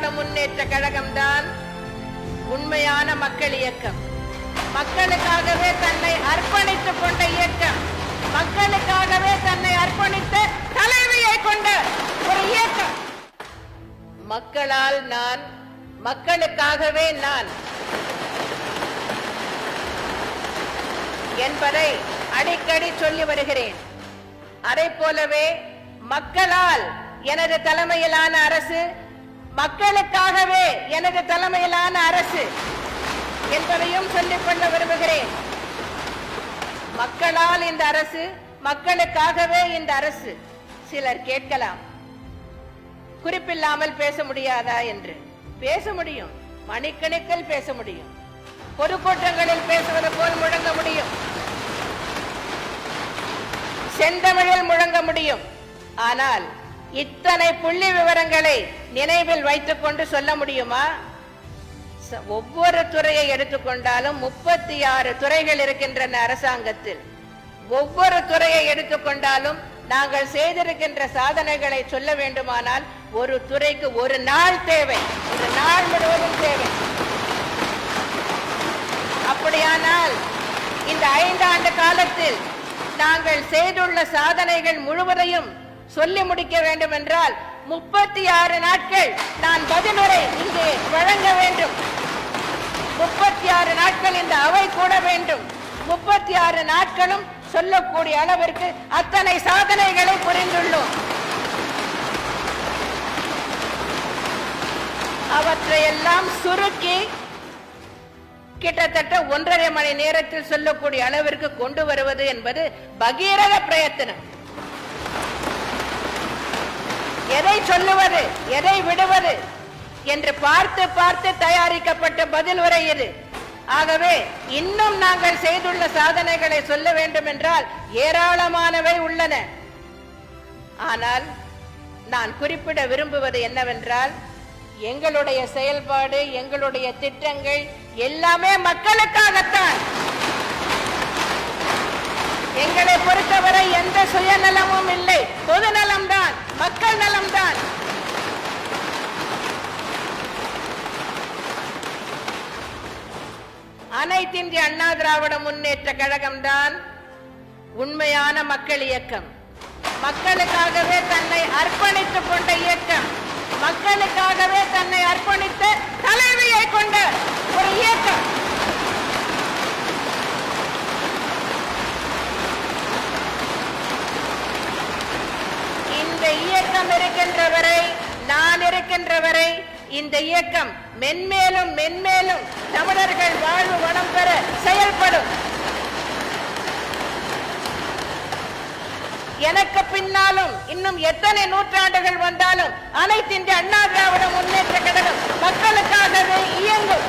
திராவிட முன்னேற்ற கழகம்தான் உண்மையான மக்கள் இயக்கம். மக்களுக்காகவே தன்னை அர்ப்பணித்துக் கொண்ட இயக்கம், மக்களுக்காகவே தன்னை அர்ப்பணித்த தலைமையை கொண்ட ஒரு இயக்கம். மக்களால் நான், மக்களுக்காகவே நான் என்பதை அடிக்கடி சொல்லி வருகிறேன். அதை போலவே மக்களால் எனது தலைமையிலான அரசு, மக்களுக்காகவே எனது தலைமையிலான அரசு என்பதையும் சொல்லிக் கொள்ள விரும்புகிறேன். மக்களால் இந்த அரசு, மக்களுக்காகவே இந்த அரசு. சிலர் கேட்கலாம், குறிப்பில்லாமல் பேச முடியாதா என்று. பேச முடியும், மணிக்கணக்கில் பேச முடியும், பொதுக்கூட்டங்களில் பேசுவது போல் முழங்க முடியும், செந்தமிழில் முழங்க முடியும். ஆனால் இத்தனை புள்ளி விவரங்களை நினைவில் வைத்துக் கொண்டு சொல்ல முடியுமா? ஒவ்வொரு துறையை எடுத்துக்கொண்டாலும் 36 துறைகள் இருக்கின்றன அரசாங்கத்தில். ஒவ்வொரு துறையை எடுத்துக்கொண்டாலும் நாங்கள் செய்திருக்கின்ற சாதனைகளை சொல்ல வேண்டுமானால் ஒரு துறைக்கு ஒரு நாள் தேவை, ஒரு நாள் முழுவதும் தேவை. அப்படியானால் இந்த 5 ஆண்டு காலத்தில் நாங்கள் செய்துள்ள சாதனைகள் முழுவதையும் சொல்லி முடிக்க வேண்டும் என்றால் 36 நாட்கள் நான் பதிலுரை இங்கே வழங்க வேண்டும். 36 நாட்கள் இந்த அவை கூட வேண்டும். 36 நாட்களும் சொல்லக்கூடிய அளவிற்கு அத்தனை சாதனைகளை புரிந்துள்ளோம். அவற்றையெல்லாம் சுருக்கி கிட்டத்தட்ட 1.5 மணி நேரத்தில் சொல்லக்கூடிய அளவிற்கு கொண்டு வருவது என்பது பகீரத பிரயத்தனம். எதை சொல்லுவது, எதை விடுவது என்று பார்த்து பார்த்து தயாரிக்கப்பட்ட பதில் உரை இது. ஆகவே இன்னும் நாங்கள் செய்துள்ள சாதனைகளை சொல்ல வேண்டும் என்றால் ஏராளமானவை உள்ளன. ஆனால் நான் குறிப்பிட விரும்புவது என்னவென்றால், எங்களுடைய செயல்பாடு, எங்களுடைய திட்டங்கள் எல்லாமே மக்களுக்காகத்தான். எங்களை பொறுத்தவரை எந்த சுயநலமும் இல்லை, பொதுநலம்தான், மக்கள் நலம்தான். அனைத்து இந்திய அண்ணா திராவிட முன்னேற்ற கழகம்தான் உண்மையான மக்கள் இயக்கம். மக்களுக்காகவே தன்னை அர்ப்பணித்துக் கொண்ட இயக்கம், மக்களுக்காகவே தன்னை அர்ப்பணித்த தலைமையை கொண்ட ஒரு இயக்கம். இந்த இயக்கம் இருக்கின்ற வரை, நான் இருக்கின்ற வரை இந்த இயக்கம் மென்மேலும் மென்மேலும் தமிழர்கள் வாழ்வு வளம் பெற செயல்படும். எனக்கு பின்னாலும் இன்னும் எத்தனை நூற்றாண்டுகள் வந்தாலும் அனைத்து இந்திய அண்ணா திராவிட முன்னேற்ற கழகம் மக்களுக்காகவே இயங்கும்.